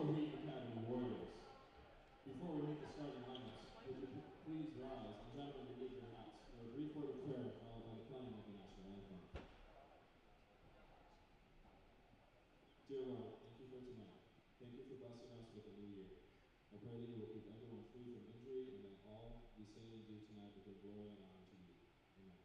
Wheaton Academy Warriors. Before we meet the starting lineups, would you please rise and gentlemen remove your hats for a brief word of prayer followed by the playing of the national anthem. Dear Lord, thank you for tonight. Thank you for blessing us with a new year. I pray that you will keep everyone free from injury and that all we say and do tonight will give glory and honor to you. Amen.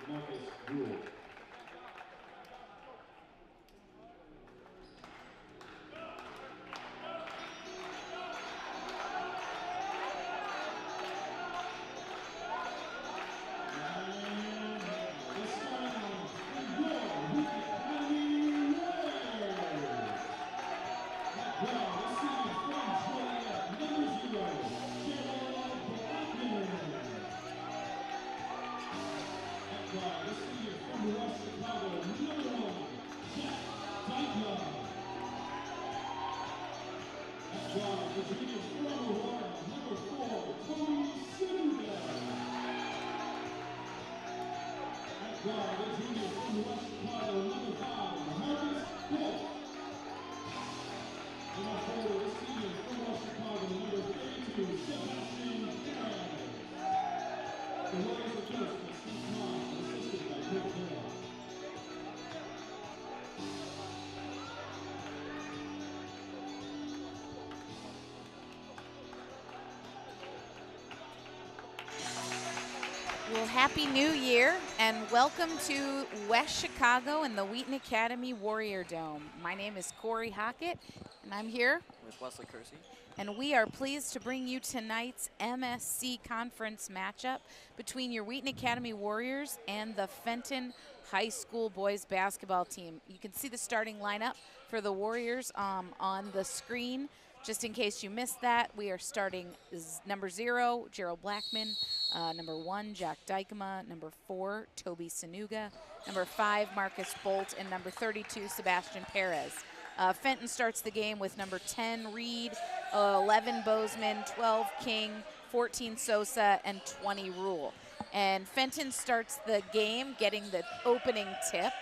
Marcus Bult. Well, Happy New Year and welcome to West Chicago and the Wheaton Academy Warrior Dome. My name is Corey Hockett and I'm here with Wesley Kersey. And we are pleased to bring you tonight's MSC Conference matchup between your Wheaton Academy Warriors and the Fenton High School boys basketball team. You can see the starting lineup for the Warriors on the screen. Just in case you missed that, we are starting number 0, Gerald Blackmon, number 1, Jack Dykema, number 4, Toby Sonuga, number 5, Marcus Bult, and number 32, Sebastian Pares. Fenton starts the game with number 10, Reed, 11, Bozeman, 12, King, 14, Sosa, and 20, Rule. And Fenton starts the game getting the opening tip.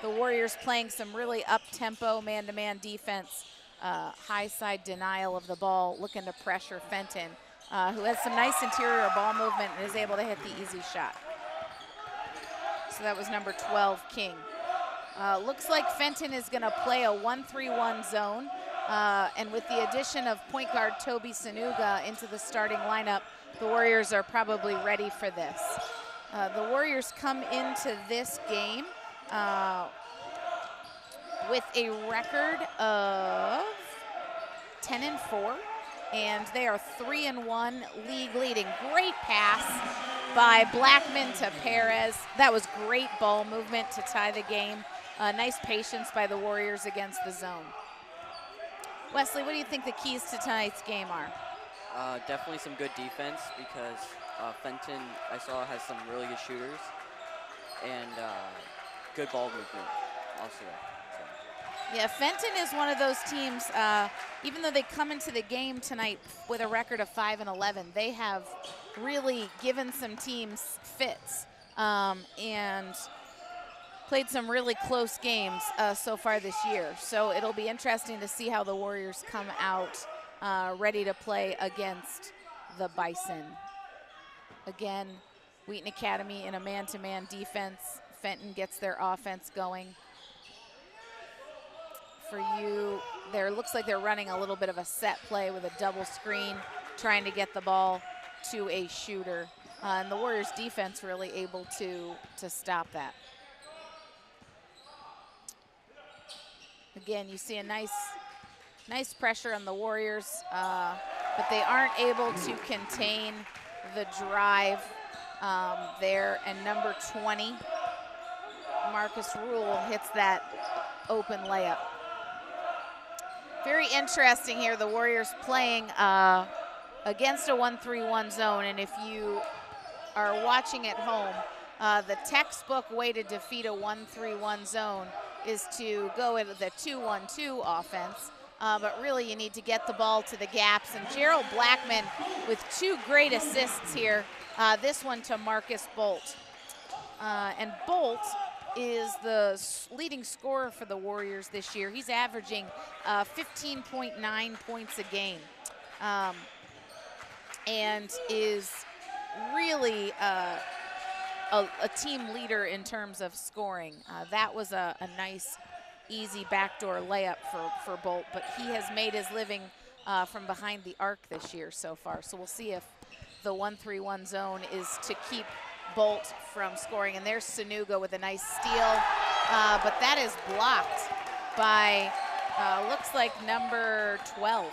The Warriors playing some really up-tempo man-to-man defense, high side denial of the ball, looking to pressure Fenton, who has some nice interior ball movement and is able to hit the easy shot. So that was number 12, King. Looks like Fenton is gonna play a 1-3-1 zone, and with the addition of point guard Oluwatobi Sonuga into the starting lineup, the Warriors are probably ready for this. The Warriors come into this game with a record of 10-4, and they are 3-1, league leading. Great pass by Blackmon to Pares. That was great ball movement to tie the game. Nice patience by the Warriors against the zone. Wesley, what do you think the keys to tonight's game are? Definitely some good defense, because Fenton, I saw, has some really good shooters, and good ball movement also. So. Yeah, Fenton is one of those teams, even though they come into the game tonight with a record of 5-11, they have really given some teams fits and played some really close games so far this year. So it'll be interesting to see how the Warriors come out ready to play against the Bison. Again, Wheaton Academy in a man-to-man defense. Fenton gets their offense going. For you, there looks like they're running a little bit of a set play with a double screen, trying to get the ball to a shooter. And the Warriors defense really able to stop that. Again, you see a nice pressure on the Warriors, but they aren't able to contain the drive there. And number 20, Marcus Rule, hits that open layup. Very interesting here, the Warriors playing against a 1-3-1 zone, and if you are watching at home, the textbook way to defeat a 1-3-1 zone is to go into the 2-1-2 offense, but really you need to get the ball to the gaps, and Gerald Blackmon with 2 great assists here, this one to Marcus Bult. And Bult is the leading scorer for the Warriors this year. He's averaging 15.9 points a game, and is really a team leader in terms of scoring. That was a nice, easy backdoor layup for Bult, but he has made his living from behind the arc this year so far. So we'll see if the 1-3-1 zone is to keep Bult from scoring. And there's Sonuga with a nice steal, but that is blocked by, looks like number 12,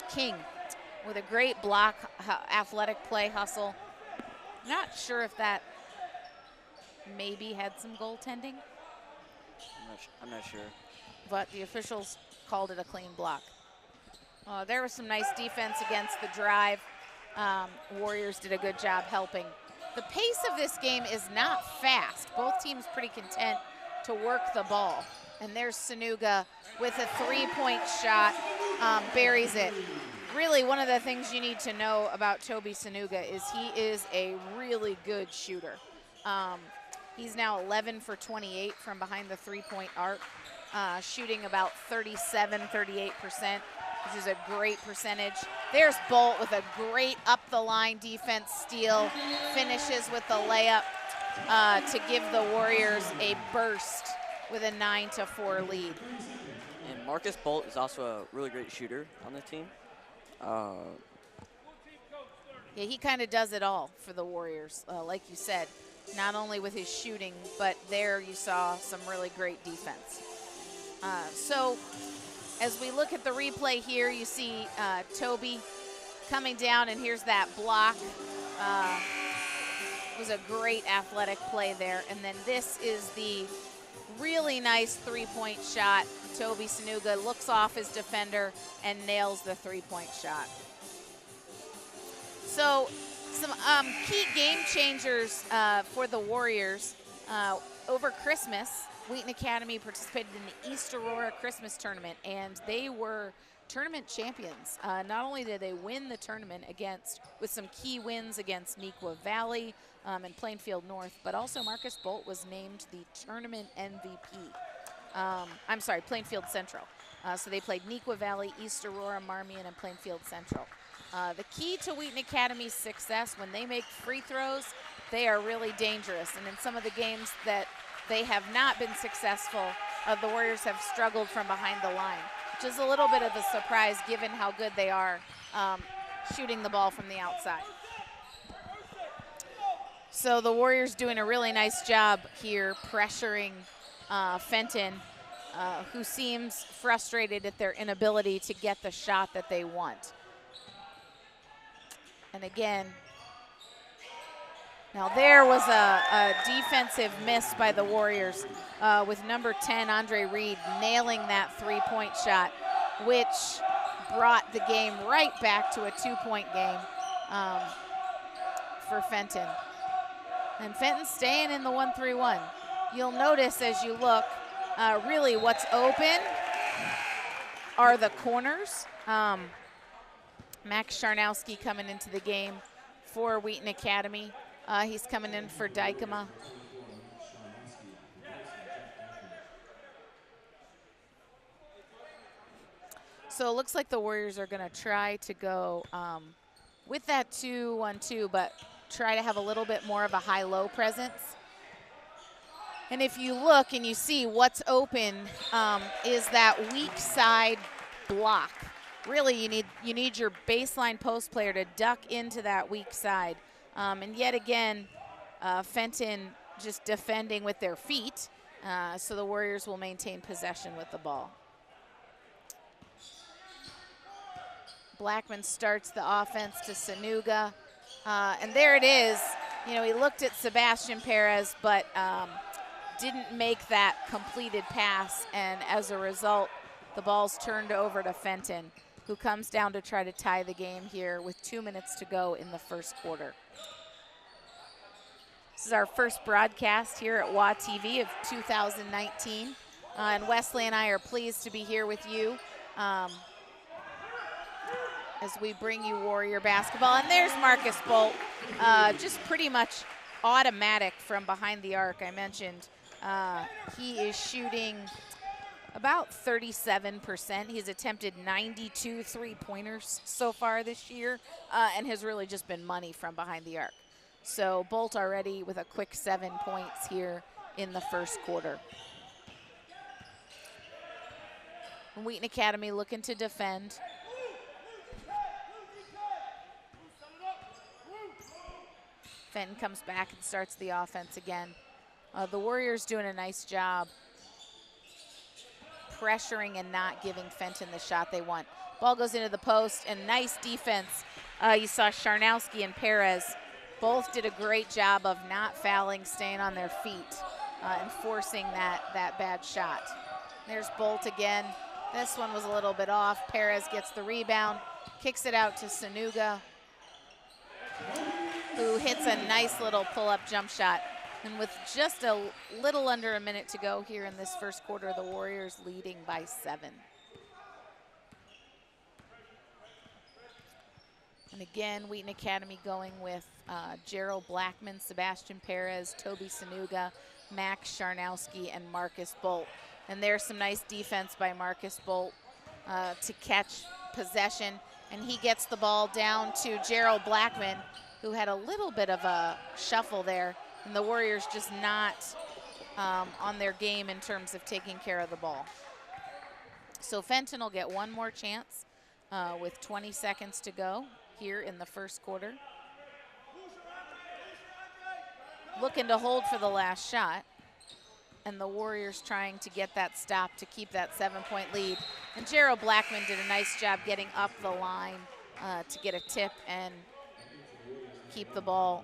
King, with a great block, athletic play, hustle. Not sure if that maybe had some goaltending. I'm not sure. But the officials called it a clean block. There was some nice defense against the drive. Warriors did a good job helping. The pace of this game is not fast. Both teams pretty content to work the ball. And there's Sonuga with a 3-point shot, buries it. Really, one of the things you need to know about Oluwatobi Sonuga is he is a really good shooter. He's now 11 for 28 from behind the 3-point arc, shooting about 37, 38%, which is a great percentage. There's Bult with a great up-the-line defense steal, finishes with the layup to give the Warriors a burst with a 9-4 lead. And Marcus Bult is also a really great shooter on the team. Yeah, he kind of does it all for the Warriors, like you said, not only with his shooting, but there you saw some really great defense. So as we look at the replay here, you see Toby coming down, and here's that block. It was a great athletic play there. And then this is the really nice 3-point shot. Oluwatobi Sonuga looks off his defender and nails the 3-point shot. So some key game changers for the Warriors. Over Christmas, Wheaton Academy participated in the East Aurora Christmas tournament, and they were tournament champions. Not only did they win the tournament with some key wins against Vahle and Plainfield North, but also Marcus Bult was named the tournament MVP. I'm sorry, Plainfield Central. So they played Vahle, East Aurora, Marmion, and Plainfield Central. The key to Wheaton Academy's success, when they make free throws, they are really dangerous. And in some of the games that they have not been successful, the Warriors have struggled from behind the line, which is a little bit of a surprise given how good they are shooting the ball from the outside. So the Warriors doing a really nice job here pressuring Fenton, who seems frustrated at their inability to get the shot that they want. And again, now there was a defensive miss by the Warriors with number 10, Andre Reed, nailing that three-point shot, which brought the game right back to a two-point game for Fenton. And Fenton staying in the 1-3-1. You'll notice as you look, really what's open are the corners. Max Scharnowski coming into the game for Wheaton Academy. He's coming in for Dykema. So it looks like the Warriors are going to try to go with that 2-1-2, but try to have a little bit more of a high-low presence. And if you look and you see what's open is that weak side block. Really, you need your baseline post player to duck into that weak side. And yet again, Fenton just defending with their feet, so the Warriors will maintain possession with the ball. Blackmon starts the offense to Sonuga, and there it is. You know, he looked at Sebastian Pares, but didn't make that completed pass, and as a result, the ball's turned over to Fenton, who comes down to try to tie the game here with 2 minutes to go in the first quarter. This is our first broadcast here at WA TV of 2019, and Wesley and I are pleased to be here with you as we bring you Warrior basketball. And there's Marcus Bult, just pretty much automatic from behind the arc. I mentioned he is shooting about 37%. He's attempted 92 three-pointers so far this year and has really just been money from behind the arc. So Bult already with a quick 7 points here in the first quarter. And Wheaton Academy looking to defend. Fenton comes back and starts the offense again. The Warriors doing a nice job pressuring and not giving Fenton the shot they want. Ball goes into the post, and nice defense. You saw Scharnowski and Pares both did a great job of not fouling, staying on their feet, and forcing that bad shot. There's Bult again. This one was a little bit off. Pares gets the rebound, kicks it out to Sonuga, who hits a nice little pull-up jump shot. And with just a little under a minute to go here in this first quarter, the Warriors leading by 7. And again, Wheaton Academy going with Gerald Blackmon, Sebastian Pares, Toby Sonuga, Max Scharnowski, and Marcus Bult. And there's some nice defense by Marcus Bult to catch possession. And he gets the ball down to Gerald Blackmon, who had a little bit of a shuffle there. And the Warriors just not on their game in terms of taking care of the ball. So Fenton will get one more chance with 20 seconds to go here in the first quarter. Looking to hold for the last shot. And the Warriors trying to get that stop to keep that 7-point lead. And Gerald Blackmon did a nice job getting up the line to get a tip and keep the ball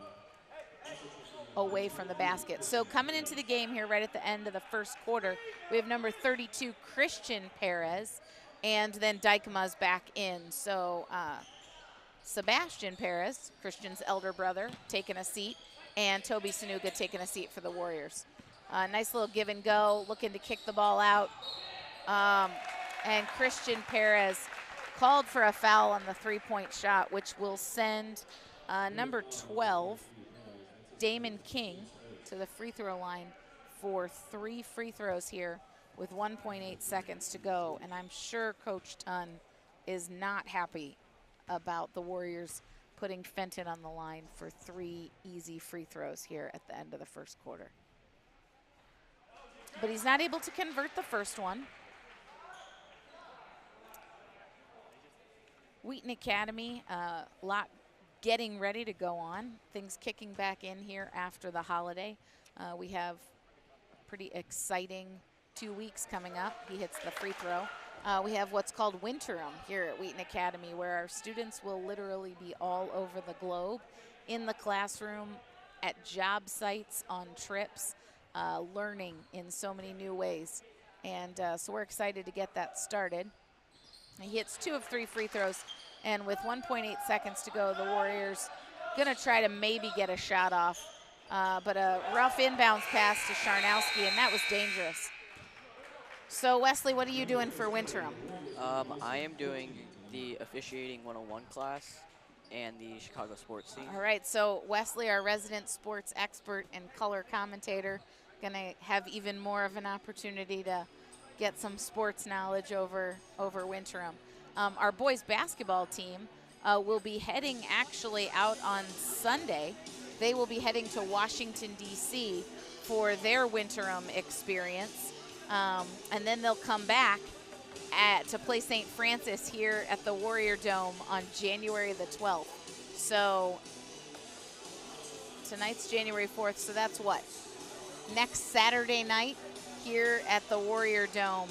away from the basket. So coming into the game here right at the end of the first quarter, we have number 32, Christian Pares, and then Dykema's back in. So Sebastian Pares, Christian's elder brother, taking a seat, and Toby Sonuga taking a seat for the Warriors. Nice little give and go, looking to kick the ball out. And Christian Pares called for a foul on the three-point shot, which will send number 12, Damon King, to the free throw line for 3 free throws here with 1.8 seconds to go. And I'm sure Coach Thonn is not happy about the Warriors putting Fenton on the line for 3 easy free throws here at the end of the first quarter. But he's not able to convert the first one. Wheaton Academy, lot getting ready to go on. Things kicking back in here after the holiday. We have a pretty exciting 2 weeks coming up. He hits the free throw. We have what's called Winterim here at Wheaton Academy, where our students will literally be all over the globe, in the classroom, at job sites, on trips, learning in so many new ways. And so we're excited to get that started. He hits 2 of 3 free throws, and with 1.8 seconds to go, the Warriors gonna try to maybe get a shot off, but a rough inbounds pass to Scharnowski, and that was dangerous. So Wesley, what are you doing for Winterim? I am doing the officiating 101 class and the Chicago sports scene. All right, so Wesley, our resident sports expert and color commentator, gonna have even more of an opportunity to get some sports knowledge over Winterim. Our boys basketball team will be heading actually out on Sunday. They will be heading to Washington, D.C. for their Winterim experience. And then they'll come back to play St. Francis here at the Warrior Dome on January the 12th. So tonight's January 4th, so that's what? Next Saturday night here at the Warrior Dome,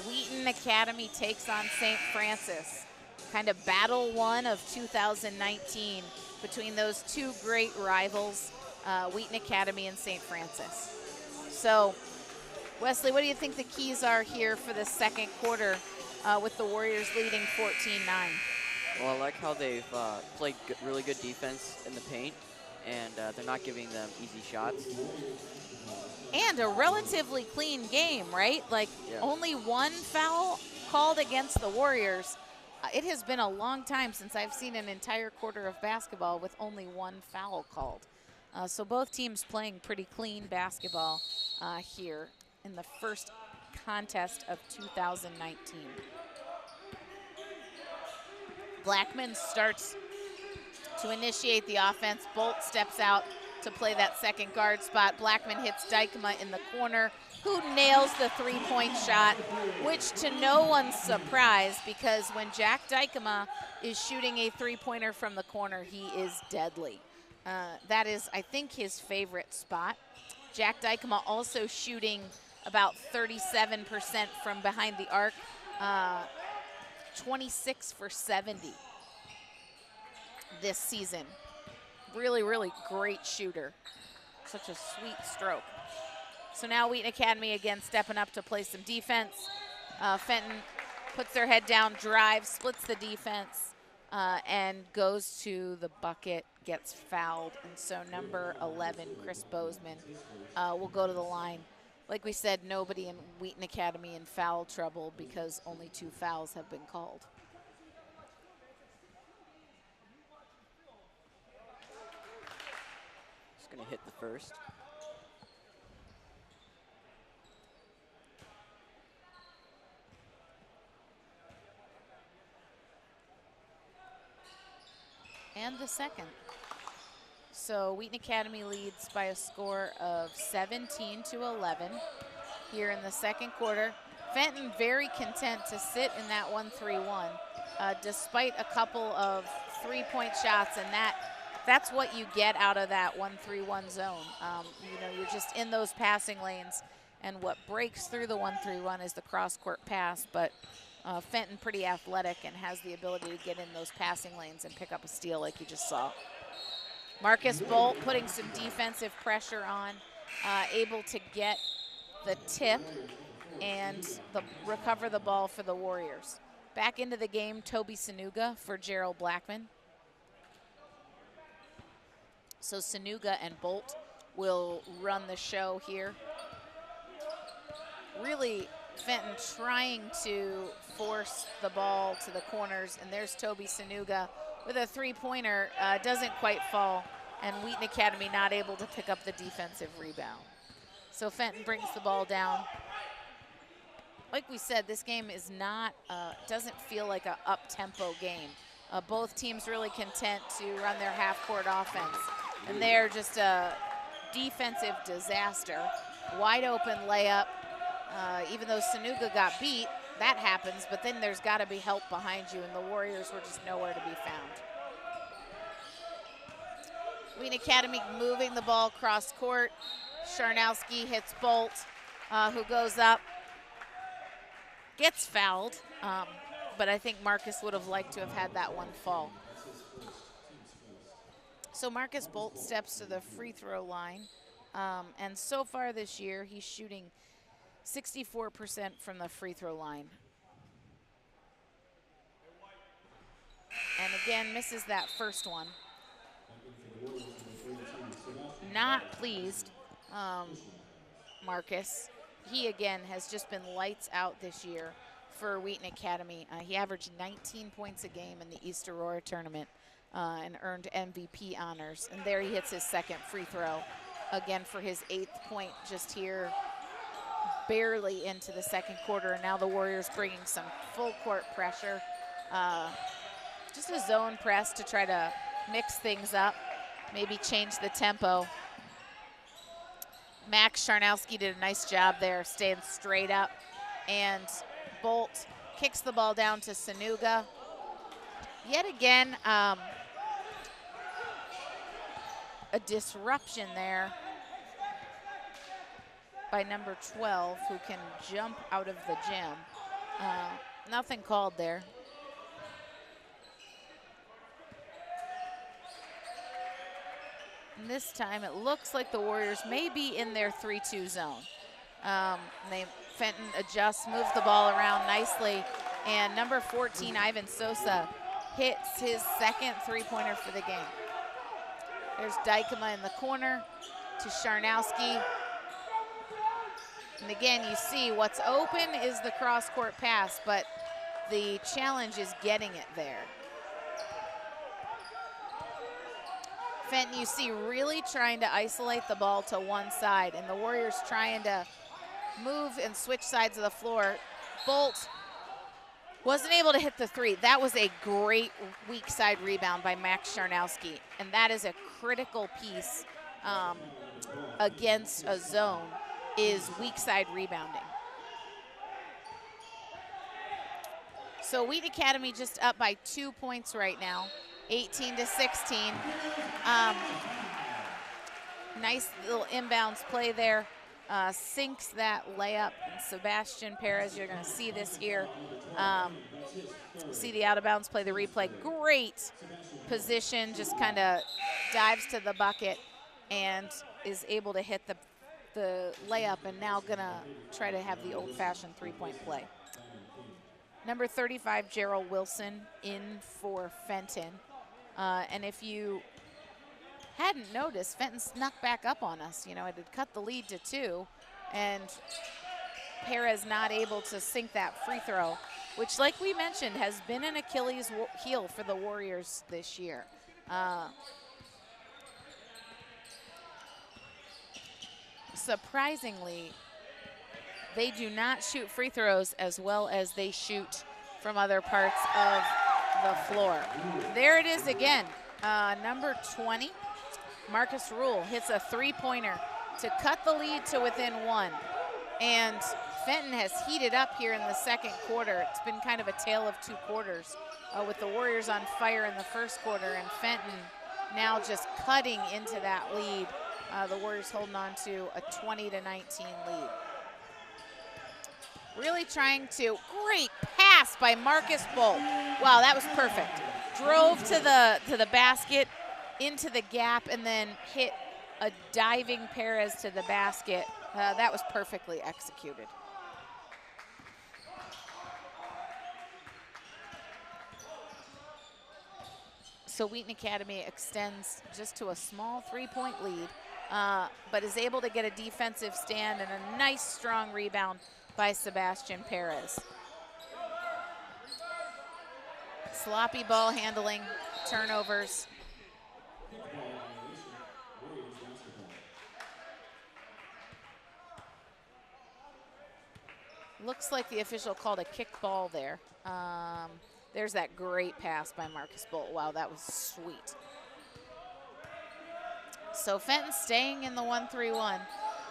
Wheaton Academy takes on St. Francis. Kind of battle one of 2019 between those 2 great rivals, Wheaton Academy and St. Francis. So, Wesley, what do you think the keys are here for the second quarter with the Warriors leading 14-9? Well, I like how they've played really good defense in the paint, and they're not giving them easy shots. And a relatively clean game, right? Like, yeah. Only 1 foul called against the Warriors. It has been a long time since I've seen an entire quarter of basketball with only 1 foul called. So both teams playing pretty clean basketball here in the first contest of 2019. Blackmon starts to initiate the offense. Bult steps out to play that second guard spot. Blackmon hits Dykema in the corner, who nails the three-point shot, which to no one's surprise, because when Jack Dykema is shooting a three-pointer from the corner, he is deadly. That is, I think, his favorite spot. Jack Dykema also shooting about 37% from behind the arc, 26 for 70 this season. Really, really great shooter. Such a sweet stroke. So now Wheaton Academy again stepping up to play some defense. Fenton puts their head down, drives, splits the defense, and goes to the bucket, gets fouled. And so number 11, Chris Bozeman, will go to the line. Like we said, nobody in Wheaton Academy in foul trouble because only 2 fouls have been called. Just gonna hit the first. And the second. So Wheaton Academy leads by a score of 17-11 here in the second quarter. Fenton very content to sit in that 1-3-1 despite a couple of three-point shots, and that's what you get out of that 1-3-1 zone. You know, you're just in those passing lanes, and what breaks through the 1-3-1 is the cross-court pass, but Fenton pretty athletic and has the ability to get in those passing lanes and pick up a steal like you just saw. Marcus Bult putting some defensive pressure on, able to get the tip and recover the ball for the Warriors. Back into the game, Oluwatobi Sonuga for Gerald Blackmon. So Sonuga and Bult will run the show here. Really Fenton trying to force the ball to the corners, and there's Toby Sonuga with a three-pointer, doesn't quite fall, and Wheaton Academy not able to pick up the defensive rebound. So Fenton brings the ball down. Like we said, this game is not, doesn't feel like a up-tempo game. Both teams really content to run their half-court offense, and they're just a defensive disaster. Wide open layup. Even though Sonuga got beat, that happens, but then there's got to be help behind you, and the Warriors were just nowhere to be found. Wheaton Academy moving the ball cross court. Scharnowski hits Bult, who goes up, gets fouled, but I think Marcus would have liked to have had that one fall. So Marcus Bult steps to the free throw line, and so far this year, he's shooting 64% from the free throw line. And again, misses that first one. Not pleased, Marcus. He, again, has just been lights out this year for Wheaton Academy. He averaged 19 points a game in the East Aurora tournament and earned MVP honors. And there he hits his second free throw, again for his 8th point just here, barely into the second quarter. And now the Warriors bringing some full court pressure. Just a zone press to try to mix things up, maybe change the tempo. Max Scharnowski did a nice job there, staying straight up. And Bult kicks the ball down to Sonuga. Yet again, a disruption there by number 12, who can jump out of the gym. Nothing called there. And this time it looks like the Warriors may be in their 3-2 zone. Fenton adjusts, moves the ball around nicely, and number 14, Ivan Sosa, hits his second three-pointer for the game. There's Dykema in the corner to Scharnowski. And again, you see what's open is the cross-court pass, but the challenge is getting it there. Fenton, you see, really trying to isolate the ball to one side, and the Warriors trying to move and switch sides of the floor. Bult wasn't able to hit the three. That was a great weak side rebound by Max Scharnowski, and that is a critical piece against a zone, is weak side rebounding. So Wheaton Academy just up by 2 points right now, 18-16. Nice little inbounds play there. Sinks that layup. And Sebastian Pares, you're going to see this here. See the out of bounds play, the replay. Great position, just kind of dives to the bucket and is able to hit the layup, and now going to try to have the old-fashioned three-point play. Number 35, Gerald Wilson, in for Fenton. And if you hadn't noticed, Fenton snuck back up on us. You know, it had cut the lead to 2, and Pares not able to sink that free throw, which, like we mentioned, has been an Achilles heel for the Warriors this year. Surprisingly, they do not shoot free throws as well as they shoot from other parts of the floor. There it is again. Number 20, Marcus Rule, hits a three-pointer to cut the lead to within 1. And Fenton has heated up here in the second quarter. It's been kind of a tale of 2 quarters with the Warriors on fire in the first quarter, and Fenton now just cutting into that lead. The Warriors holding on to a 20-19 lead. Really trying to, great pass by Marcus Bult. Wow, that was perfect. Drove to the basket, into the gap, and then hit a diving Pares to the basket. That was perfectly executed. So Wheaton Academy extends just to a small 3-point lead, but is able to get a defensive stand and a nice strong rebound by Sebastian Pares. Sloppy ball handling, turnovers. Looks like the official called a kick ball there. There's that great pass by Marcus Bult. Wow, that was sweet. So Fenton staying in the 1-3-1.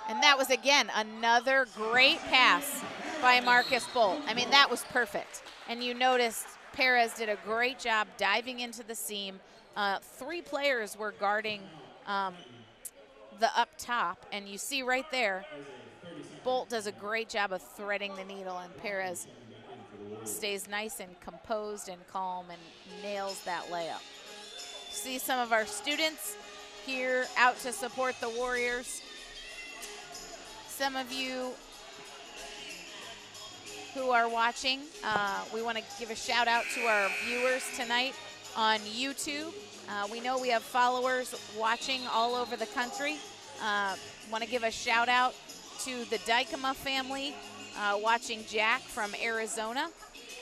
And that was, again, another great pass by Marcus Bult. I mean, that was perfect. And you noticed Pares did a great job diving into the seam. 3 players were guarding the up top. And you see right there, Bult does a great job of threading the needle, and Pares stays nice and composed and calm and nails that layup. See some of our students here out to support the Warriors. Some of you who are watching, we want to give a shout out to our viewers tonight on YouTube. We know we have followers watching all over the country. Want to give a shout out to the Dykema family watching Jack from Arizona.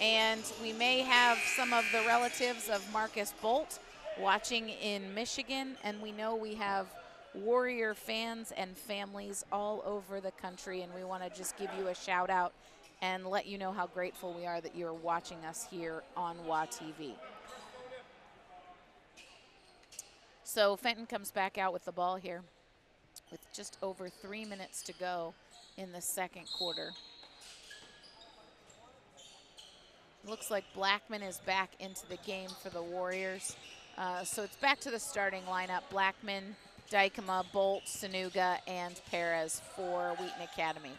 And we may have some of the relatives of Marcus Bult watching in Michigan. And we know we have Warrior fans and families all over the country. And we want to just give you a shout out and let you know how grateful we are that you're watching us here on WA TV. So Fenton comes back out with the ball here with just over 3 minutes to go in the second quarter. Looks like Blackmon is back into the game for the Warriors. So it's back to the starting lineup. Blackmon, Dykema, Bult, Sonuga, and Pares for Wheaton Academy.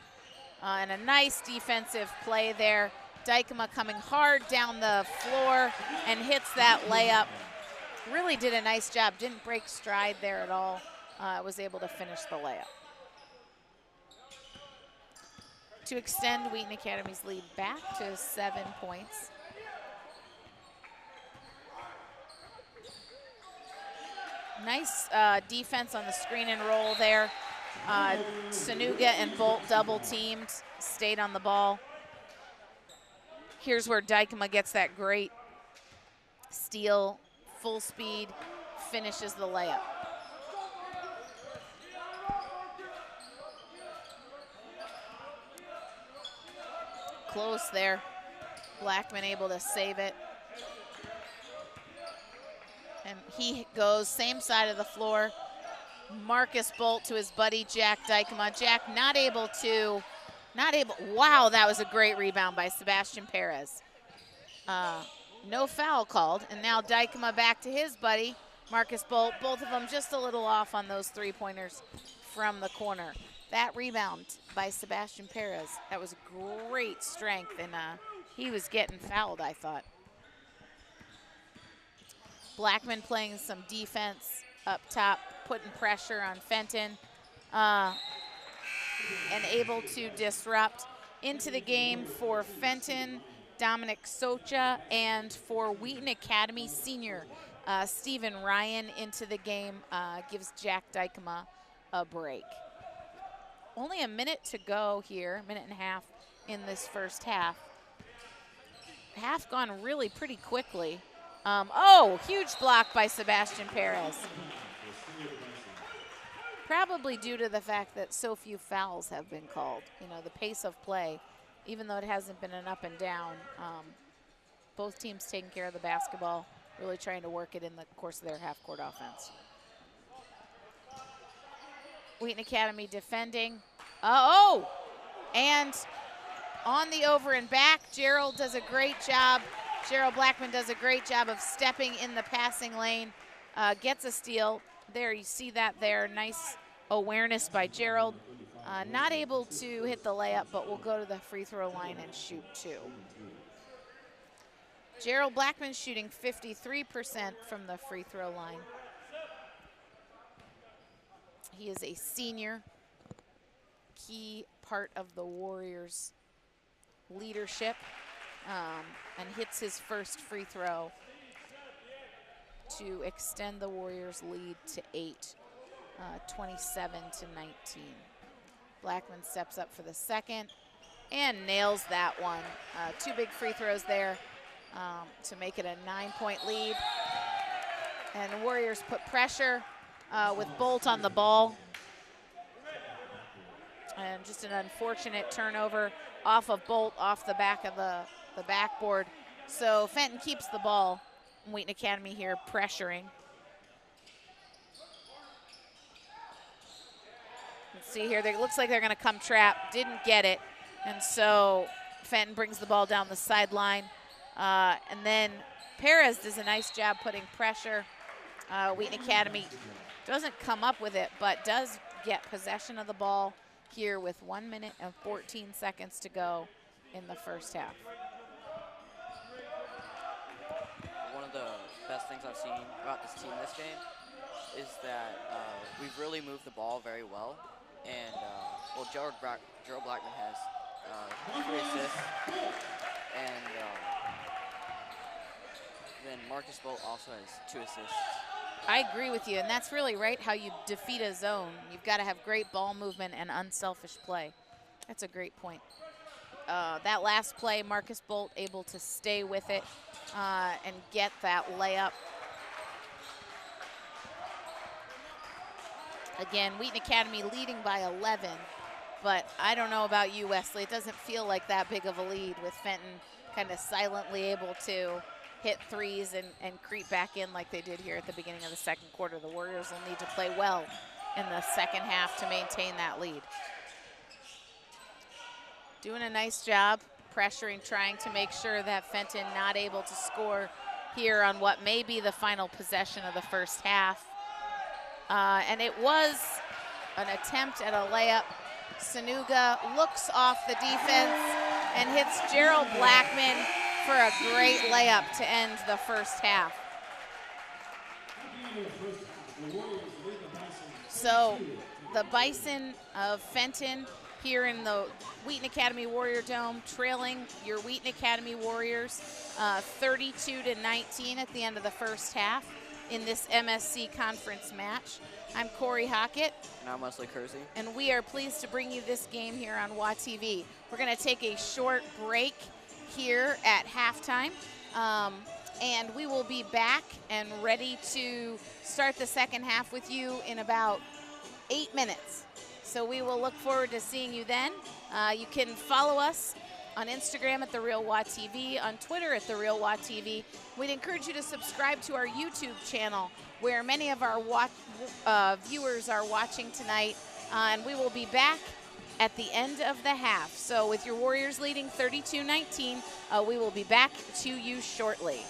And a nice defensive play there. Dykema coming hard down the floor and hits that layup. Really did a nice job. Didn't break stride there at all. Was able to finish the layup. To extend Wheaton Academy's lead back to 7 points. Nice defense on the screen and roll there. Sonuga and Bult double teamed, stayed on the ball. Here's where Dykema gets that great steal, full speed, finishes the layup. Close there. Blackmon able to save it. And he goes same side of the floor. Marcus Bult to his buddy Jack Dykema. Jack wow, that was a great rebound by Sebastian Pares. No foul called, and now Dykema back to his buddy, Marcus Bult. Both of them just a little off on those 3-pointers from the corner. That rebound by Sebastian Pares, that was great strength, and he was getting fouled, I thought. Blackmon playing some defense up top, putting pressure on Fenton, and able to disrupt. Into the game for Fenton, Dominic Socha, and for Wheaton Academy senior, Stephen Ryan into the game, gives Jack Dykema a break. Only a minute to go here, a minute and a half in this first half. Half gone really pretty quickly. Oh, huge block by Sebastian Pares. Probably due to the fact that so few fouls have been called. You know, the pace of play, even though it hasn't been an up and down, both teams taking care of the basketball, really trying to work it in the course of their half-court offense. Wheaton Academy defending. And on the over and back, Gerald does a great job. Gerald Blackmon does a great job of stepping in the passing lane, gets a steal. There, you see that there. Nice awareness by Gerald. Not able to hit the layup, but will go to the free throw line and shoot 2. Gerald Blackmon shooting 53% from the free throw line. He is a senior, key part of the Warriors' leadership, and hits his first free throw to extend the Warriors' lead to 8, 27-19. Blackmon steps up for the second, and nails that one. 2 big free throws there to make it a 9-point lead. And the Warriors put pressure with Bult on the ball. And just an unfortunate turnover off of Bult, off the back of the backboard. So Fenton keeps the ball. Wheaton Academy here pressuring. Let's see here, it looks like they're gonna come trap, didn't get it. And so Fenton brings the ball down the sideline. And then Pares does a nice job putting pressure. Wheaton Academy doesn't come up with it, but does get possession of the ball here with 1 minute and 14 seconds to go in the first half. One of the best things I've seen about this team this game is that we've really moved the ball very well. And, well, Gerald Blackmon has 3 assists. And then Marcus Bult also has 2 assists. I agree with you, and that's really right how you defeat a zone. You've got to have great ball movement and unselfish play. That's a great point. That last play, Marcus Bult able to stay with it and get that layup. Again, Wheaton Academy leading by 11, but I don't know about you, Wesley. It doesn't feel like that big of a lead with Fenton kind of silently able to hit threes and creep back in like they did here at the beginning of the second quarter. The Warriors will need to play well in the second half to maintain that lead. Doing a nice job pressuring, trying to make sure that Fenton not able to score here on what may be the final possession of the first half. And it was an attempt at a layup. Sonuga looks off the defense and hits Gerald Blackmon for a great layup to end the first half. So the Bison of Fenton here in the Wheaton Academy Warrior Dome trailing your Wheaton Academy Warriors 32-19 at the end of the first half in this MSC conference match. I'm Corey Hockett. And I'm Wesley Kersey. And we are pleased to bring you this game here on WATV. We're going to take a short break here at halftime. And we will be back and ready to start the second half with you in about 8 minutes. So we will look forward to seeing you then. You can follow us on Instagram at The Real WATV, on Twitter at The Real WATV. We'd encourage you to subscribe to our YouTube channel where many of our viewers are watching tonight. And we will be back at the end of the half. So with your Warriors leading 32-19, we will be back to you shortly.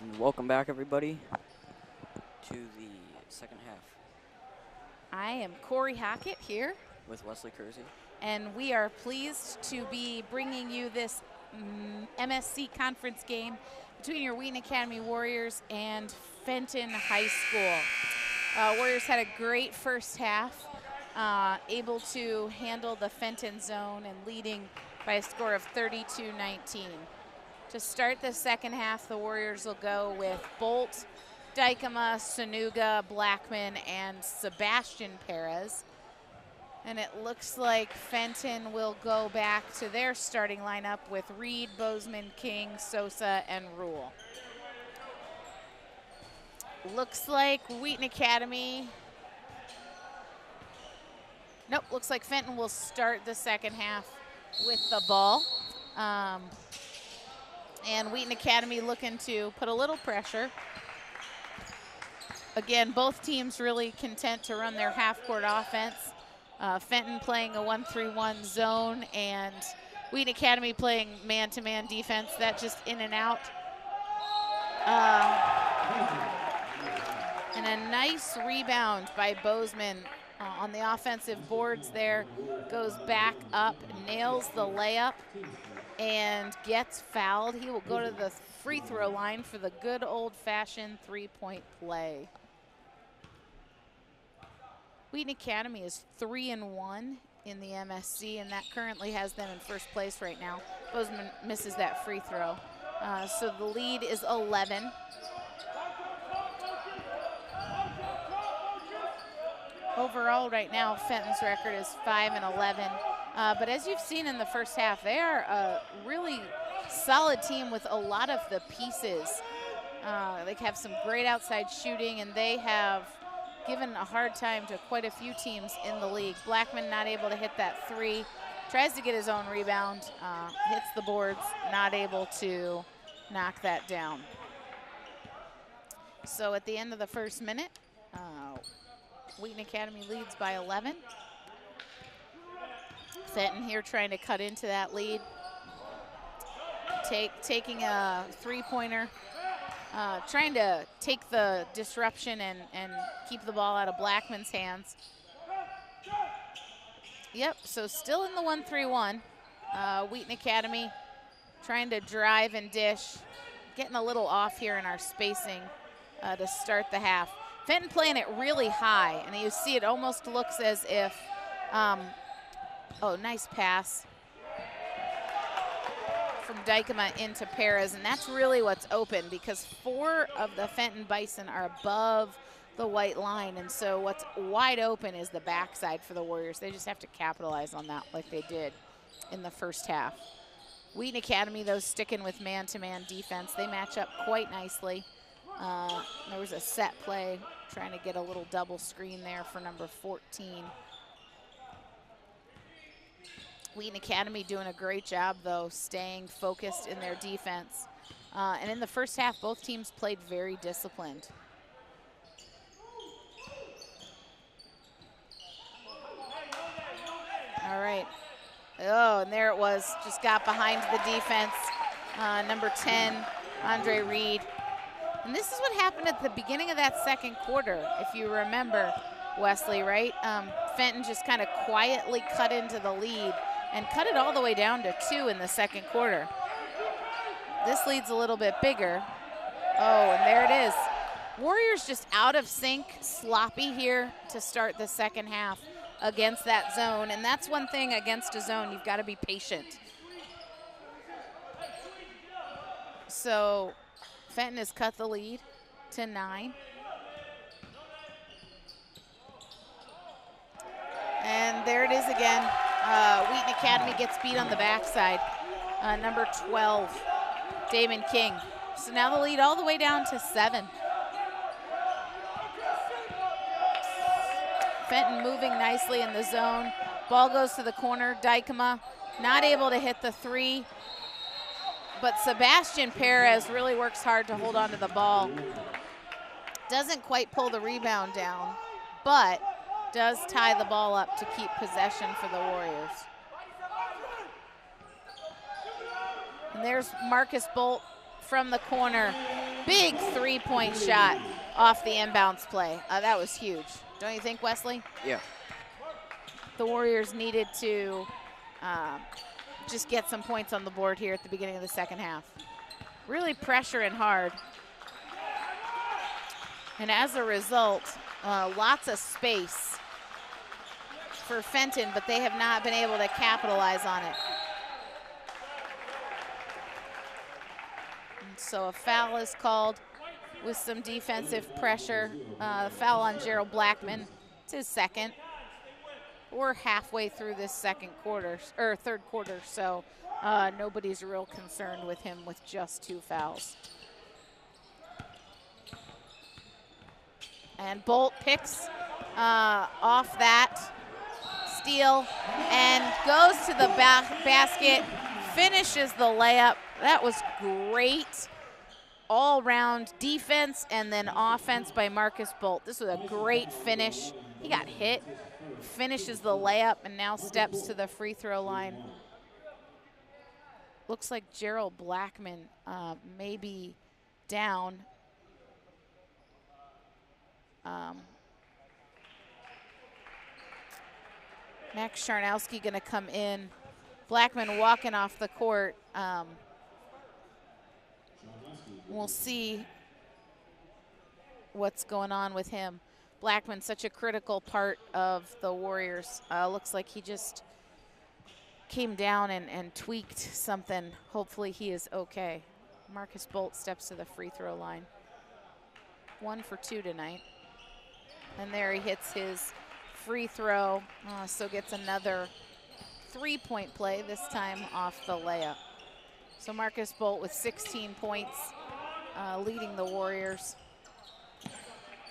And welcome back, everybody, to the second half. I am Corey Hackett here. With Wesley Kersey. And we are pleased to be bringing you this MSC conference game between your Wheaton Academy Warriors and Fenton High School. Warriors had a great first half, able to handle the Fenton zone and leading by a score of 32-19. To start the second half, the Warriors will go with Bult, Dykema, Sonuga, Blackmon, and Sebastian Pares. And it looks like Fenton will go back to their starting lineup with Reed, Bozeman, King, Sosa, and Rule. Looks like Wheaton Academy. Nope, looks like Fenton will start the second half with the ball. And Wheaton Academy looking to put a little pressure. Again, both teams really content to run their half-court offense. Fenton playing a 1-3-1 zone, and Wheaton Academy playing man-to-man defense. That just in and out. And a nice rebound by Bozeman on the offensive boards there. Goes back up, nails the layup, and gets fouled. He will go to the free throw line for the good old-fashioned three-point play. Wheaton Academy is 3-1 in the MSC, and that currently has them in first place right now. Bozeman misses that free throw. So the lead is 11. Overall right now, Fenton's record is 5-11. But as you've seen in the first half, they are a really solid team with a lot of the pieces. They have some great outside shooting, and they have given a hard time to quite a few teams in the league. Blackmon not able to hit that three, tries to get his own rebound, hits the boards, not able to knock that down. So at the end of the first minute, Wheaton Academy leads by 11. Fenton here trying to cut into that lead. Taking a three-pointer. Trying to take the disruption and keep the ball out of Blackmon's hands. Yep, so still in the 1-3-1. Wheaton Academy trying to drive and dish. Getting a little off here in our spacing to start the half. Fenton playing it really high, and you see it almost looks as if, oh, nice pass from Dykema into Pares, and that's really what's open because 4 of the Fenton Bison are above the white line, and so what's wide open is the backside for the Warriors. They just have to capitalize on that like they did in the first half. Wheaton Academy, though, sticking with man-to-man defense. They match up quite nicely. There was a set play trying to get a little double screen there for number 14. Wheaton Academy doing a great job, though, staying focused in their defense. And in the first half, both teams played very disciplined. All right. Oh, and there it was. Just got behind the defense. Number 10, Andre Reed. And this is what happened at the beginning of that second quarter, if you remember, Wesley, right? Fenton just kind of quietly cut into the lead and cut it all the way down to 2 in the second quarter. This lead's a little bit bigger. Oh, and there it is. Warriors just out of sync, sloppy here to start the second half against that zone. And that's one thing against a zone, you've got to be patient. So Fenton has cut the lead to 9. And there it is again. Wheaton Academy gets beat on the backside. Number 12, Damon King. So now the lead all the way down to 7. Fenton moving nicely in the zone. Ball goes to the corner. Dykema not able to hit the 3. But Sebastian Pares really works hard to hold on to the ball. Doesn't quite pull the rebound down, but does tie the ball up to keep possession for the Warriors. And there's Marcus Bult from the corner. Big three-point shot off the inbounds play. That was huge. Don't you think, Wesley? Yeah. The Warriors needed to just get some points on the board here at the beginning of the second half. Really pressuring hard. And as a result, lots of space for Fenton, but they have not been able to capitalize on it. And so a foul is called with some defensive pressure. Foul on Gerald Blackmon. It's his second. We're halfway through this second quarter, or third quarter, so nobody's real concerned with him with just 2 fouls. And Bult picks off that steal and goes to the basket, finishes the layup. That was great all-round defense and then offense by Marcus Bult. This was a great finish. He got hit, finishes the layup, and now steps to the free throw line. Looks like Gerald Blackmon may be down. Max Scharnowski gonna come in. Blackmon walking off the court. We'll see what's going on with him. Blackmon, such a critical part of the Warriors. Looks like he just came down and tweaked something. Hopefully he is okay. Marcus Bult steps to the free throw line. 1 for 2 tonight. And there he hits his free throw, so gets another 3-point play, this time off the layup. So Marcus Bult with 16 points, leading the Warriors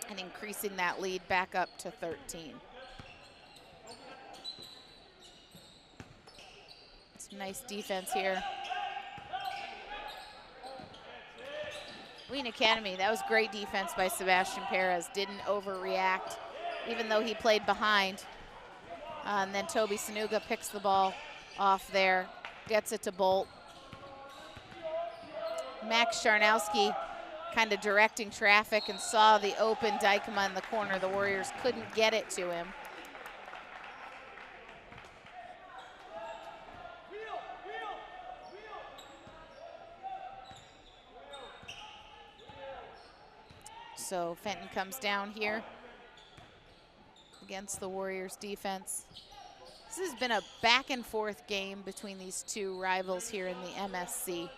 and increasing that lead back up to 13. Some nice defense here. Wheaton Academy, that was great defense by Sebastian Pares. Didn't overreact, even though he played behind. And then Oluwatobi Sonuga picks the ball off there, gets it to Bult. Max Scharnowski kind of directing traffic and saw the open Dykema in the corner. The Warriors couldn't get it to him. So Fenton comes down here against the Warriors defense. This has been a back and forth game between these two rivals here in the MSC.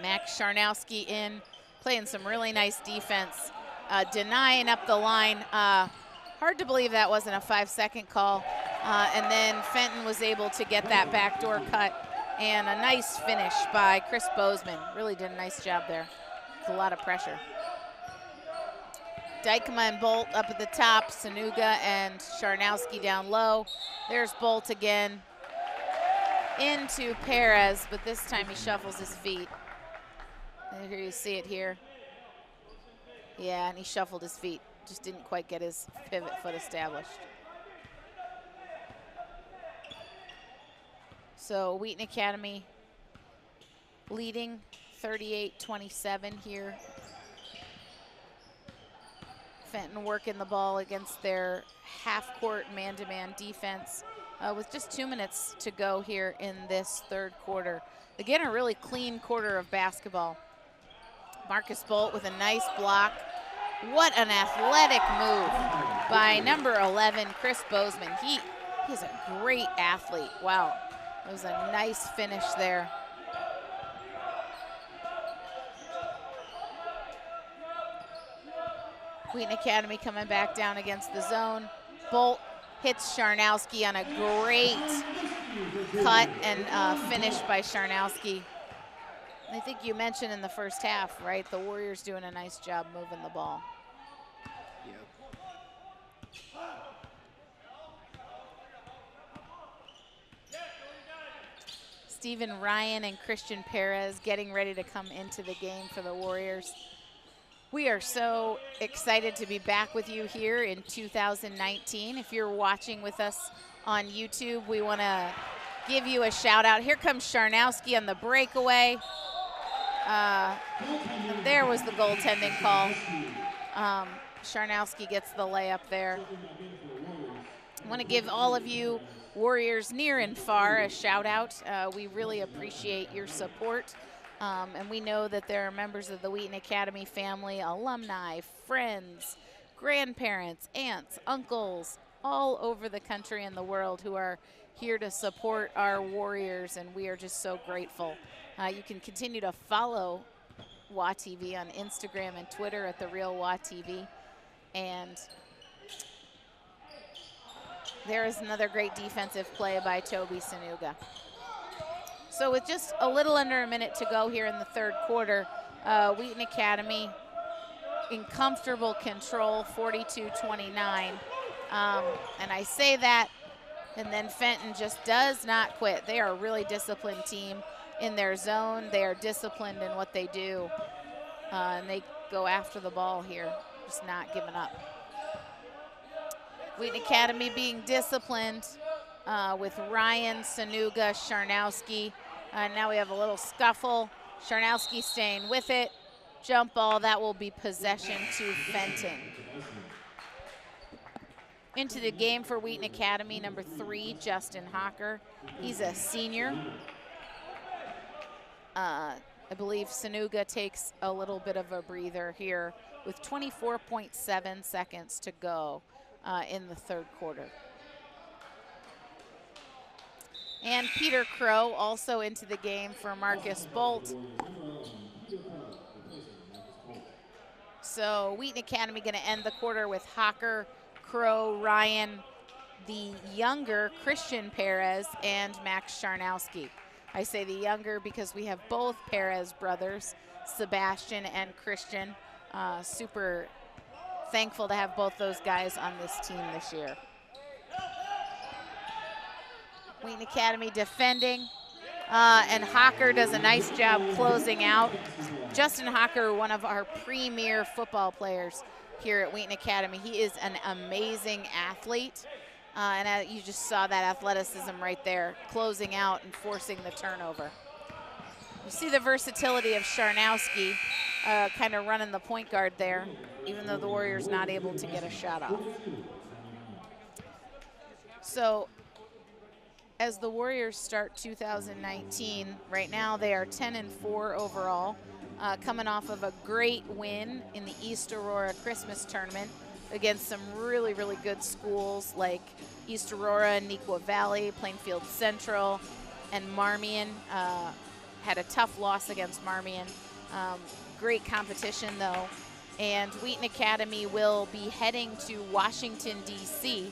Max Scharnowski in, playing some really nice defense, denying up the line. Hard to believe that wasn't a 5-second call. And then Fenton was able to get that backdoor cut. And a nice finish by Chris Bozeman. Really did a nice job there. With a lot of pressure. Dykema and Bult up at the top. Sonuga and Scharnowski down low. There's Bult again. Into Pares, but this time he shuffles his feet. And here you see it here. Yeah, and he shuffled his feet. Just didn't quite get his pivot foot established. So Wheaton Academy leading 38-27 here. Fenton working the ball against their half-court man-to-man defense with just 2 minutes to go here in this third quarter. Again, a really clean quarter of basketball. Marcus Bult with a nice block. What an athletic move by number 11, Chris Bozeman. He's a great athlete. Wow. It was a nice finish there. Wheaton Academy coming back down against the zone. Bult hits Scharnowski on a great cut and finish by Scharnowski. I think you mentioned in the first half, right? The Warriors doing a nice job moving the ball. Yep. Stephen Ryan and Christian Pares getting ready to come into the game for the Warriors. We are so excited to be back with you here in 2019. If you're watching with us on YouTube, we want to give you a shout out. Here comes Scharnowski on the breakaway. And there was the goaltending call. Scharnowski gets the layup there. I want to give all of you Warriors near and far a shout out. We really appreciate your support. And we know that there are members of the Wheaton Academy family, alumni, friends, grandparents, aunts, uncles, all over the country and the world who are here to support our Warriors, and we are just so grateful. You can continue to follow WaTV on Instagram and Twitter at The Real WaTV. And there is another great defensive play by Tobi Sonuga. So with just a little under a minute to go here in the third quarter, Wheaton Academy in comfortable control, 42-29. And I say that, and then Fenton just does not quit. They are a really disciplined team in their zone. They are disciplined in what they do. And they go after the ball here, just not giving up. Wheaton Academy being disciplined with Ryan, Sonuga, Scharnowski. Now we have a little scuffle. Scharnowski staying with it. Jump ball, that will be possession to Fenton. Into the game for Wheaton Academy, number 3, Justin Hocker. He's a senior. I believe Sonuga takes a little bit of a breather here with 24.7 seconds to go in the third quarter. And Peter Crowe also into the game for Marcus Bult. So Wheaton Academy going to end the quarter with Hocker, Crowe, Ryan, the younger Christian Pares, and Max Scharnowski. I say the younger because we have both Pares brothers, Sebastian and Christian. Super thankful to have both those guys on this team this year. Wheaton Academy defending, and Hocker does a nice job closing out. Justin Hocker, one of our premier football players here at Wheaton Academy. He is an amazing athlete, and you just saw that athleticism right there, closing out and forcing the turnover. You see the versatility of Scharnowski kind of running the point guard there, even though the Warriors not able to get a shot off. So as the Warriors start 2019, right now they are 10-4 overall, coming off of a great win in the East Aurora Christmas tournament against some really, really good schools like East Aurora, Neuqua Valley, Plainfield Central, and Marmion. Had a tough loss against Marmion. Great competition though. And Wheaton Academy will be heading to Washington, D.C.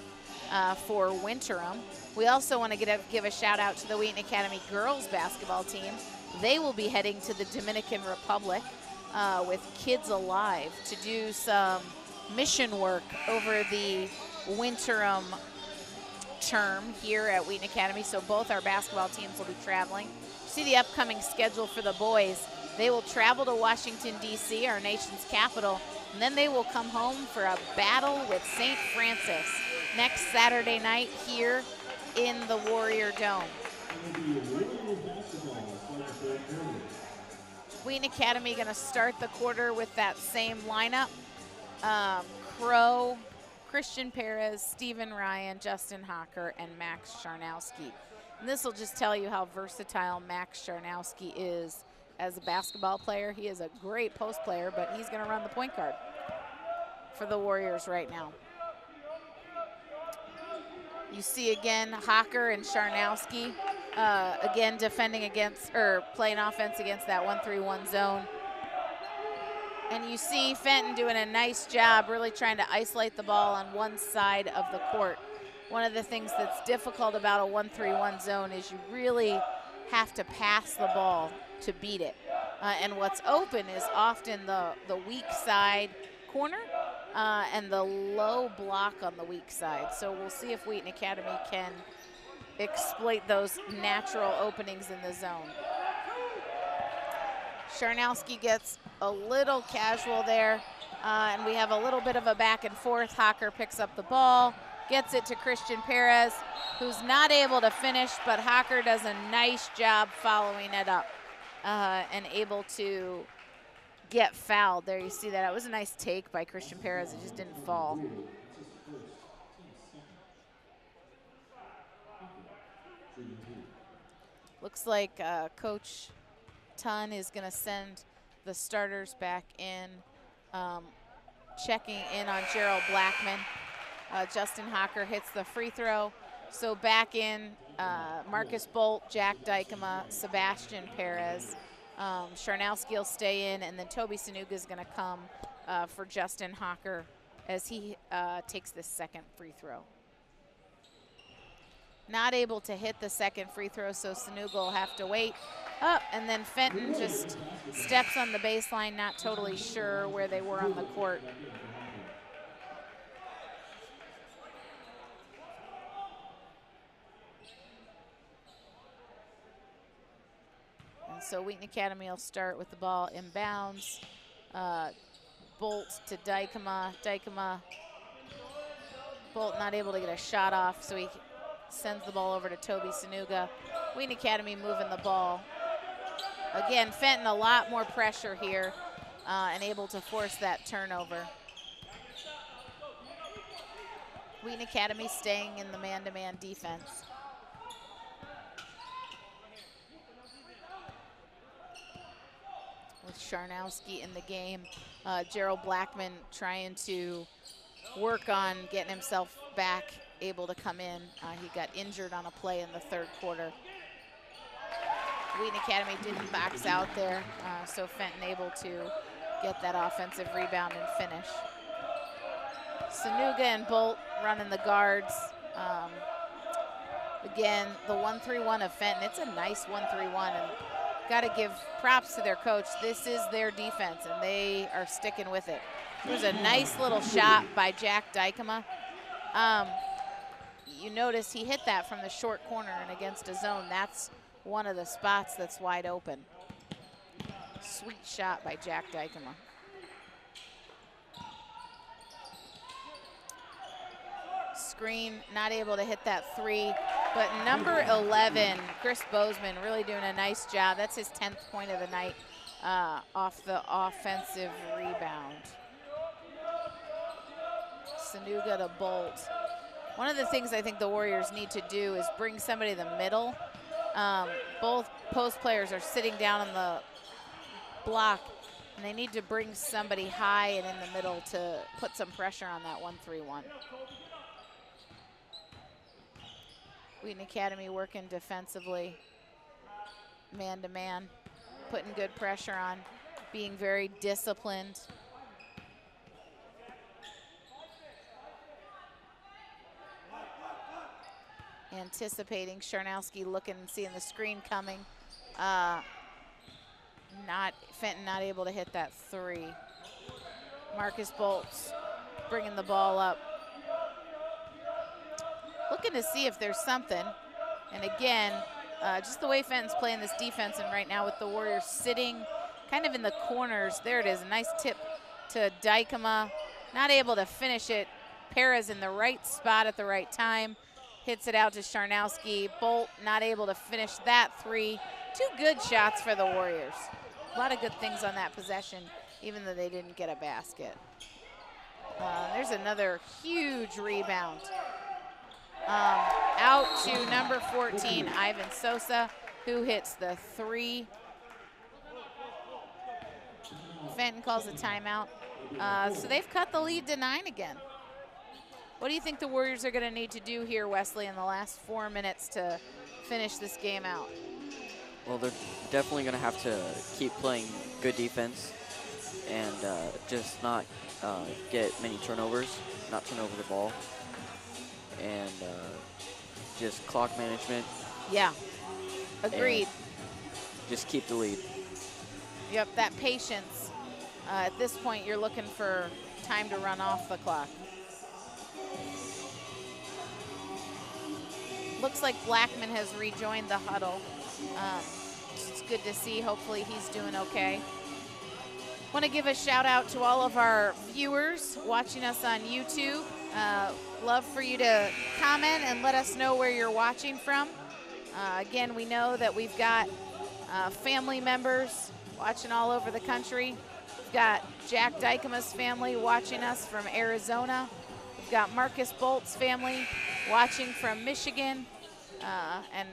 For Winterim. We also want to give a shout out to the Wheaton Academy girls basketball team. They will be heading to the Dominican Republic with Kids Alive to do some mission work over the Winterim term here at Wheaton Academy. So both our basketball teams will be traveling. See the upcoming schedule for the boys. They will travel to Washington, D.C., our nation's capital, and then they will come home for a battle with St. Francis next Saturday night here in the Warrior Dome. Wheaton Academy going to start the quarter with that same lineup. Crowe, Christian Pares, Stephen Ryan, Justin Hocker, and Max Scharnowski. And this will just tell you how versatile Max Scharnowski is as a basketball player. He is a great post player, but he's going to run the point guard for the Warriors right now. You see again Hocker and Scharnowski again defending against, or playing offense against that 1-3-1 zone. And you see Fenton doing a nice job really trying to isolate the ball on one side of the court. One of the things that's difficult about a 1-3-1 zone is you really have to pass the ball to beat it. And what's open is often the weak side corner and the low block on the weak side. So we'll see if Wheaton Academy can exploit those natural openings in the zone. Scharnowski gets a little casual there, and we have a little bit of a back and forth. Hocker picks up the ball, gets it to Christian Pares, who's not able to finish, but Hocker does a nice job following it up and able to get fouled. There you see that. It was a nice take by Christian Pares. It just didn't fall. Looks like Coach Thonn is going to send the starters back in, checking in on Gerald Blackmon. Justin Hocker hits the free throw. So back in Marcus Bult, Jack Dykema, Sebastian Pares. Scharnowski will stay in, and then Toby Sonuga is going to come for Justin Hocker as he takes the second free throw. Not able to hit the second free throw, so Sonuga will have to wait up, and then Fenton just steps on the baseline, not totally sure where they were on the court. And so Wheaton Academy will start with the ball inbounds. Bult to Dykema. Bult not able to get a shot off, so he sends the ball over to Toby Sonuga. Wheaton Academy moving the ball. Again, Fenton a lot more pressure here and able to force that turnover. Wheaton Academy staying in the man-to-man defense. With Scharnowski in the game. Gerald Blackmon trying to work on getting himself back, able to come in. He got injured on a play in the third quarter. Wheaton Academy didn't box out there, so Fenton able to get that offensive rebound and finish. Sonuga and Bult running the guards. Again, the 1-3-1 of Fenton, it's a nice 1-3-1, and got to give props to their coach. This is their defense, and they are sticking with it. It was a nice little shot by Jack Dykema. You notice he hit that from the short corner, and against a zone, that's one of the spots that's wide open. Sweet shot by Jack Dykema. Screen, not able to hit that three, but number 11, Chris Bozeman, really doing a nice job. That's his 10th point of the night off the offensive rebound. Sonuga to Bult. One of the things I think the Warriors need to do is bring somebody to the middle. Both post players are sitting down on the block, and they need to bring somebody high and in the middle to put some pressure on that 1-3-1. Wheaton Academy working defensively, man-to-man, putting good pressure on, being very disciplined. Anticipating Scharnowski, looking and seeing the screen coming. Fenton not able to hit that three. Marcus Bult bringing the ball up. Looking to see if there's something. And again, just the way Fenton's playing this defense, and right now with the Warriors sitting kind of in the corners. There it is, a nice tip to Dykema. Not able to finish it. Pares in the right spot at the right time. Hits it out to Scharnowski. Bult not able to finish that three. Two good shots for the Warriors. A lot of good things on that possession, even though they didn't get a basket. There's another huge rebound. Out to number 14, Ivan Sosa, who hits the three. Fenton calls a timeout. So they've cut the lead to 9 again. What do you think the Warriors are going to need to do here, Wesley, in the last 4 minutes to finish this game out? Well, they're definitely going to have to keep playing good defense and just not get many turnovers, not turn over the ball, and just clock management. Yeah, agreed. Just keep the lead. Yep, that patience. At this point, you're looking for time to run off the clock. Looks like Blackmon has rejoined the huddle. It's good to see. Hopefully he's doing okay. Want to give a shout out to all of our viewers watching us on YouTube. Love for you to comment and let us know where you're watching from. Again, we know that we've got family members watching all over the country. We've got Jack Dykema's family watching us from Arizona. We've got Marcus Bult's family watching from Michigan, and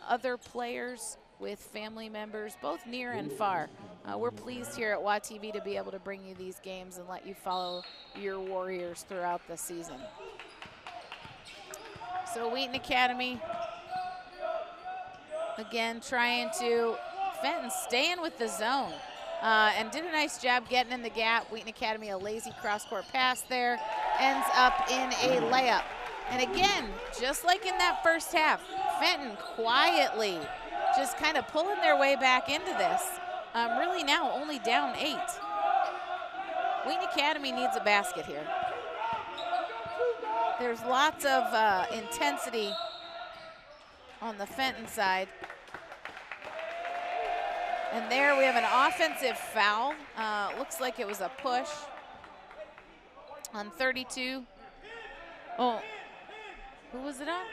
other players with family members, both near and far. We're pleased here at WATV to be able to bring you these games and let you follow your Warriors throughout the season. So Wheaton Academy, again, trying to, Fenton staying with the zone and did a nice job getting in the gap. Wheaton Academy, a lazy cross-court pass there, ends up in a layup. And again, just like in that first half, Fenton quietly just kind of pulling their way back into this. Really now only down 8. Wheaton Academy needs a basket here. There's lots of intensity on the Fenton side. And there we have an offensive foul. Looks like it was a push on 32. Oh, who was it on?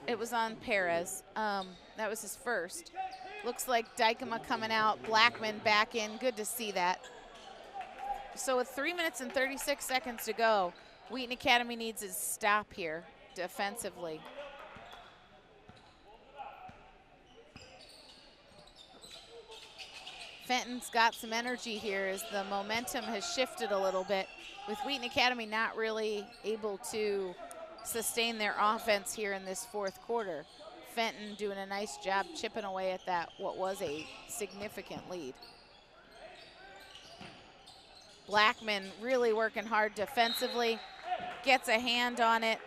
It was on Pares. That was his first. Looks like Dykema coming out, Blackmon back in. Good to see that. So with 3 minutes and 36 seconds to go, Wheaton Academy needs a stop here defensively. Fenton's got some energy here as the momentum has shifted a little bit, with Wheaton Academy not really able to sustain their offense here in this fourth quarter. Fenton doing a nice job chipping away at that, what was a significant lead. Blackmon really working hard defensively, gets a hand on it.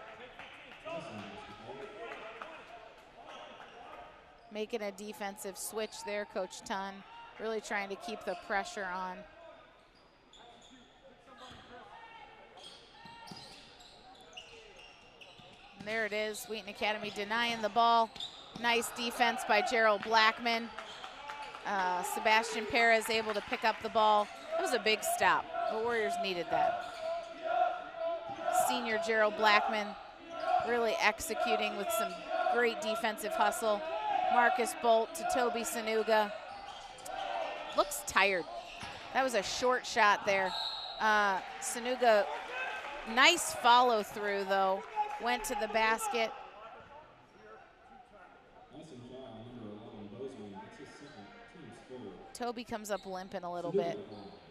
Making a defensive switch there, Coach Thonn, really trying to keep the pressure on. And there it is, Wheaton Academy denying the ball. Nice defense by Gerald Blackmon. Sebastian Pares able to pick up the ball. That was a big stop. The Warriors needed that. Senior Gerald Blackmon really executing with some great defensive hustle. Marcus Bult to Oluwatobi Sonuga. Looks tired. That was a short shot there. Sonuga, nice follow through though. Went to the basket. Toby comes up limping a little bit.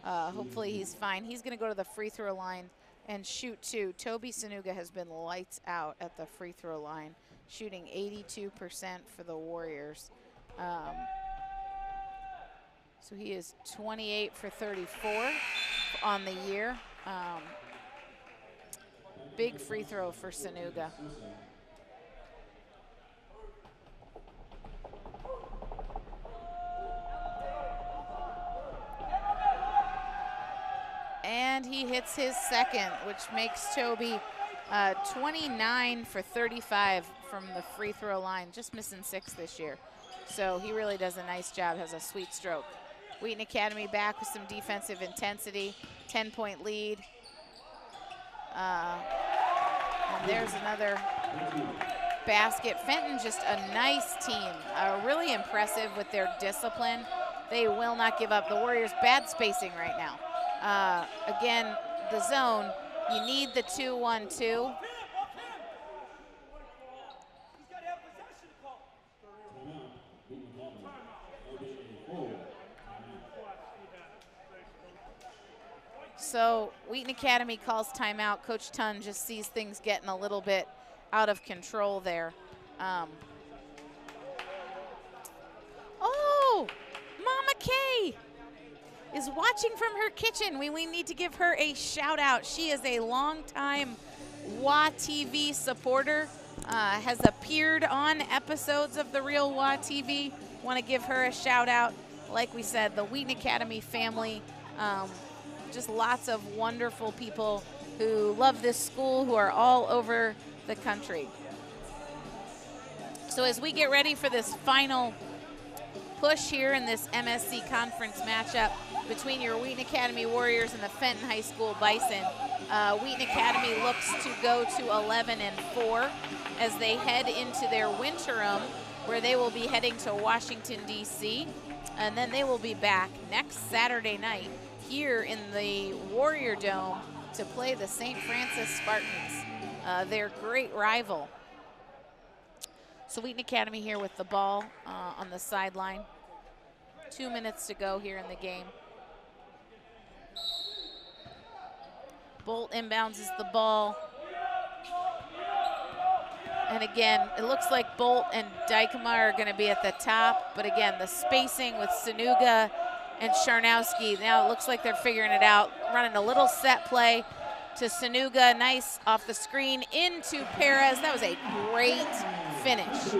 Hopefully he's fine. He's gonna go to the free throw line and shoot 2. Oluwatobi Sonuga has been lights out at the free throw line, shooting 82% for the Warriors. So he is 28 for 34 on the year. Big free throw for Sonuga. And he hits his second, which makes Toby 29 for 35 from the free throw line, just missing 6 this year. So he really does a nice job, has a sweet stroke. Wheaton Academy back with some defensive intensity, 10-point lead. And there's another basket. Fenton, just a nice team, really impressive with their discipline. They will not give up. The Warriors, bad spacing right now. Again, the zone, you need the 2-1-2. So Wheaton Academy calls timeout. Coach Thonn just sees things getting a little bit out of control there. Oh, Mama Kay is watching from her kitchen. We need to give her a shout out. She is a longtime WATV supporter, has appeared on episodes of The Real WATV. Want to give her a shout out. Like we said, the Wheaton Academy family, just lots of wonderful people who love this school, who are all over the country. So as we get ready for this final push here in this MSC conference matchup, between your Wheaton Academy Warriors and the Fenton High School Bison. Wheaton Academy looks to go to 11-4 as they head into their winterim, where they will be heading to Washington, D.C., and then they will be back next Saturday night here in the Warrior Dome to play the St. Francis Spartans, their great rival. So Wheaton Academy here with the ball on the sideline. 2 minutes to go here in the game. Bult inbounds the ball. And again, it looks like Bult and Dykema are going to be at the top, but again, the spacing with Sonuga and Scharnowski, now it looks like they're figuring it out, running a little set play to Sonuga, nice off the screen into Pares. That was a great finish.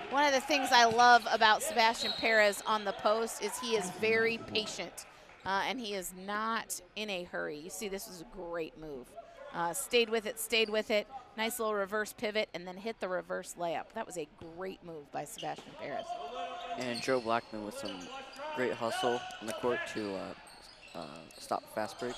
One of the things I love about Sebastian Pares on the post is he is very patient, and he is not in a hurry. You see, this was a great move. Stayed with it. Nice little reverse pivot, and then hit the reverse layup. That was a great move by Sebastian Pares. And Gerald Blackmon with some great hustle on the court to stop fast break.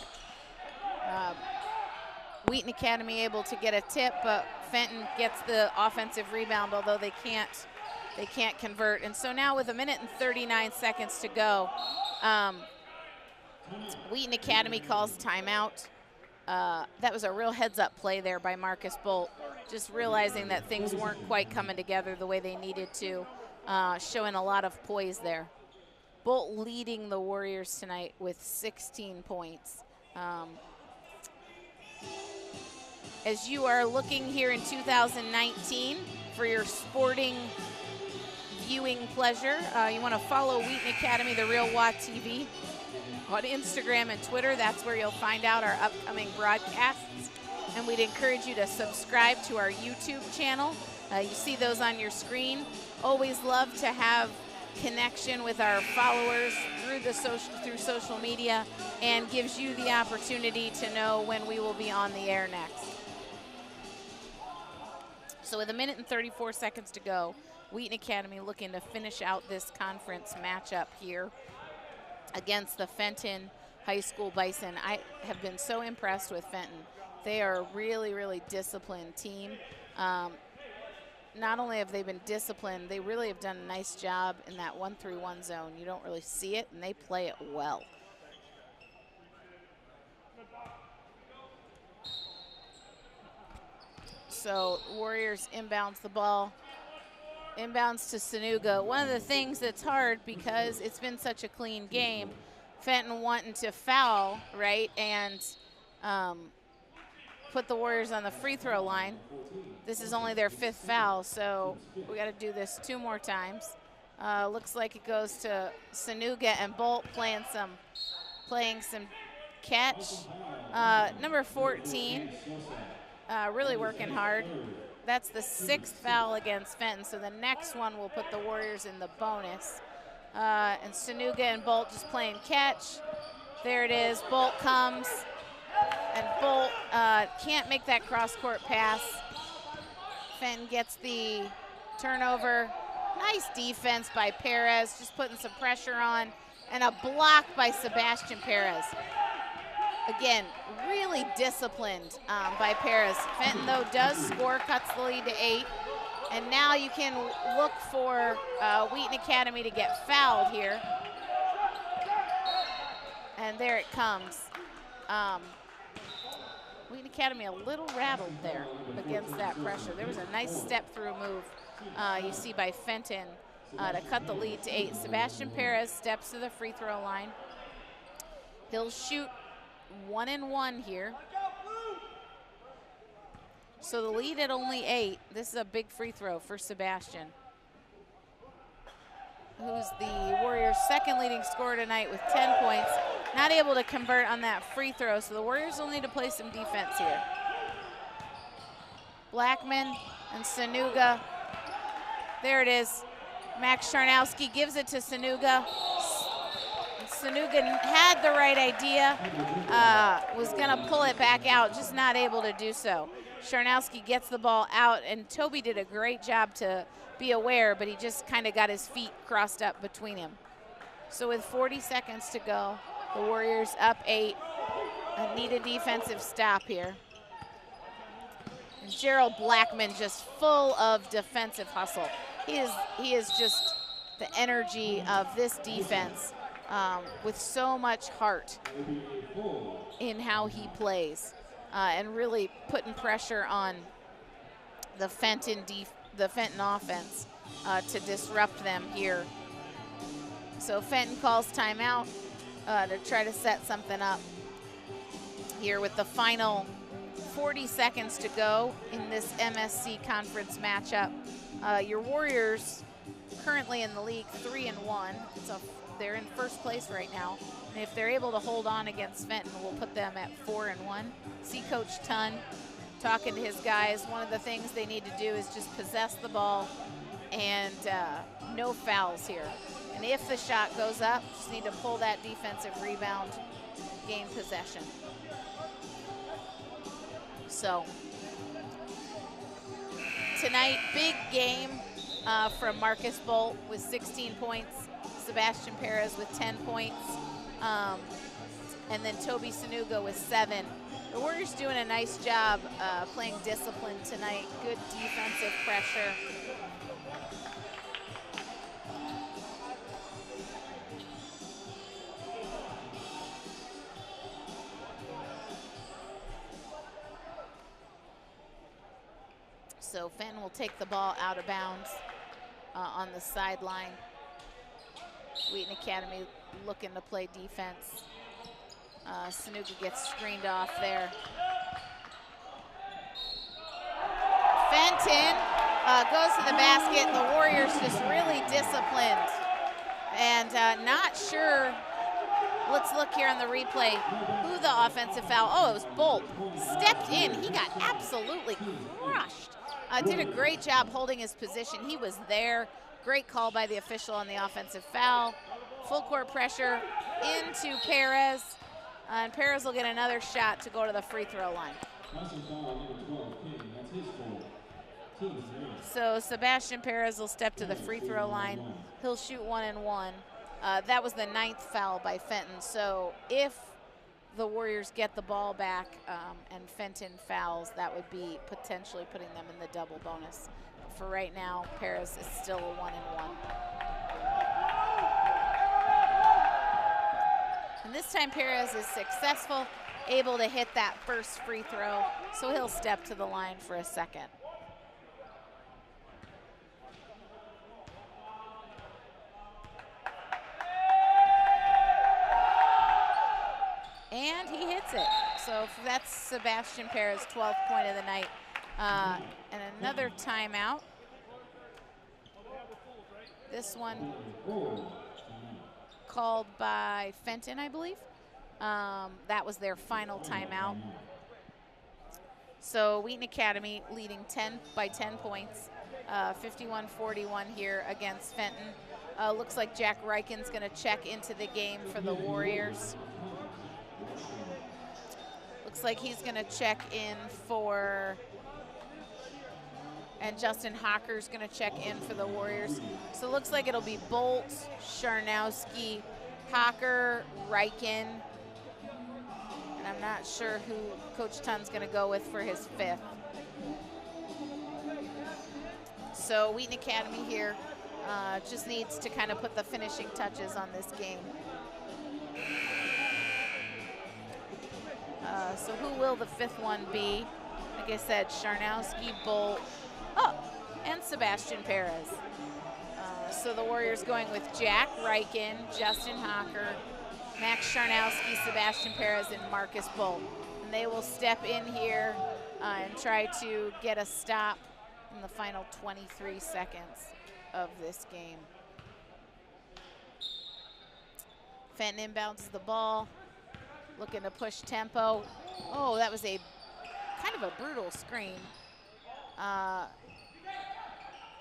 Wheaton Academy able to get a tip, but Fenton gets the offensive rebound, although they can't convert. And so now with 1 minute and 39 seconds to go, Wheaton Academy calls timeout. That was a real heads-up play there by Marcus Bult, just realizing that things weren't quite coming together the way they needed to, showing a lot of poise there. Bult leading the Warriors tonight with 16 points. As you are looking here in 2019 for your sporting viewing pleasure, you want to follow Wheaton Academy, The Real WA TV, on Instagram and Twitter. That's where you'll find out our upcoming broadcasts. And we'd encourage you to subscribe to our YouTube channel. You see those on your screen. Always love to have connection with our followers through social media, and gives you the opportunity to know when we will be on the air next. So with 1 minute and 34 seconds to go, Wheaton Academy looking to finish out this conference matchup here against the Fenton High School Bison. I have been so impressed with Fenton. They are a really, really disciplined team. Not only have they been disciplined, they really have done a nice job in that 1-3-1 zone. You don't really see it, and they play it well. So Warriors inbounds the ball. Inbounds to Sonuga. One of the things that's hard, because it's been such a clean game, Fenton wanting to foul, right, and put the Warriors on the free throw line. This is only their 5th foul, so we got to do this 2 more times. Looks like it goes to Sonuga and Bult playing some catch. Number 14, really working hard. That's the 6th foul against Fenton, so the next one will put the Warriors in the bonus. And Sonuga and Bult just playing catch. There it is. Bult comes, and Bult can't make that cross-court pass. Fenton gets the turnover. Nice defense by Pares, just putting some pressure on, and a block by Sebastian Pares. Again, really disciplined by Pares. Fenton, though, does score, cuts the lead to 8. And now you can look for Wheaton Academy to get fouled here. And there it comes. Wheaton Academy a little rattled there against that pressure. There was a nice step-through move you see by Fenton to cut the lead to 8. Sebastian Pares steps to the free throw line. He'll shoot 1 and 1 here. So the lead at only 8. This is a big free throw for Sebastian, who's the Warriors' 2nd leading scorer tonight with 10 points. Not able to convert on that free throw, so the Warriors will need to play some defense here. Blackmon and Sonuga. There it is. Max Scharnowski gives it to Sonuga. Sonuga had the right idea, was gonna pull it back out, just not able to do so. Scharnowski gets the ball out, and Toby did a great job to be aware, but he just kind of got his feet crossed up between him. So with 40 seconds to go, The Warriors up 8. Need a defensive stop here. And Gerald Blackmon just full of defensive hustle. He is just the energy of this defense with so much heart in how he plays and really putting pressure on the Fenton offense to disrupt them here. So Fenton calls timeout to try to set something up here with the final 40 seconds to go in this MSC conference matchup. Your Warriors currently in the league 3-1, so they're in first place right now. And if they're able to hold on against Fenton, we'll put them at 4-1. See Coach Thonn talking to his guys. One of the things they need to do is just possess the ball and no fouls here. And if the shot goes up, just need to pull that defensive rebound, gain possession. So tonight, big game from Marcus Bult with 16 points, Sebastian Pares with 10 points, and then Toby Sonuga with 7. The Warriors doing a nice job playing discipline tonight. Good defensive pressure. So Fenton will take the ball out of bounds on the sideline. Wheaton Academy looking to play defense. Sonuga gets screened off there. Fenton goes to the basket. The Warriors just really disciplined. And not sure, let's look here on the replay, who the offensive foul, oh, it was Bult. Stepped in, he got absolutely crushed. Did a great job holding his position. He was there. Great call by the official on the offensive foul. Full court pressure into Pares. And Pares will get another shot to go to the free throw line. So Sebastian Pares will step to the free throw line. He'll shoot 1 and 1. That was the 9th foul by Fenton. So if the Warriors get the ball back and Fenton fouls, that would be potentially putting them in the double bonus. For right now, Pares is still a 1 and 1. And this time Pares is successful, able to hit that first free throw, so he'll step to the line for a second. And he hits it. So that's Sebastian Pares' 12th point of the night. And another timeout. This one called by Fenton, I believe. That was their final timeout. So Wheaton Academy leading by 10 points, 51-41 here against Fenton. Looks like Jack Ryken's gonna check into the game for the Warriors. Looks like he's gonna check in for, and Justin Hocker's gonna check in for the Warriors. So it looks like it'll be Bult, Scharnowski, Hocker, Ryken, and I'm not sure who Coach Thon's gonna go with for his 5th. So Wheaton Academy here just needs to kind of put the finishing touches on this game. So who will the 5th one be? Like I said, Scharnowski, Bult, and Sebastian Pares. So the Warriors going with Jack Ryken, Justin Hocker, Max Scharnowski, Sebastian Pares, and Marcus Bult. And they will step in here and try to get a stop in the final 23 seconds of this game. Fenton inbounds the ball, looking to push tempo. Oh, that was a kind of a brutal screen.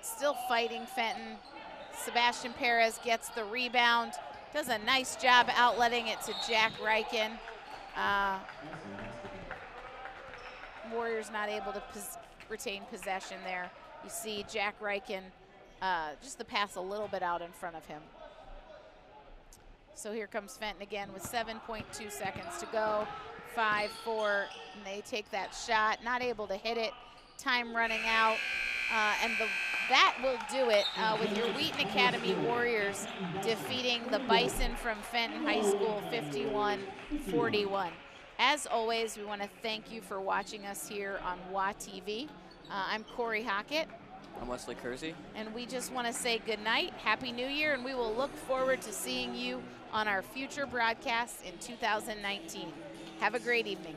Still fighting Fenton. Sebastian Pares gets the rebound, does a nice job outletting it to Jack Ryken. Warriors not able to retain possession there. You see Jack Ryken, just the pass a little bit out in front of him. So here comes Fenton again with 7.2 seconds to go. 5-4, and they take that shot, not able to hit it. Time running out, and that will do it with your Wheaton Academy Warriors defeating the Bison from Fenton High School 51-41. As always, we want to thank you for watching us here on WA TV. I'm Corey Hockett. I'm Wesley Kersey. And we just want to say good night, Happy New Year, and we will look forward to seeing you on our future broadcasts in 2019. Have a great evening.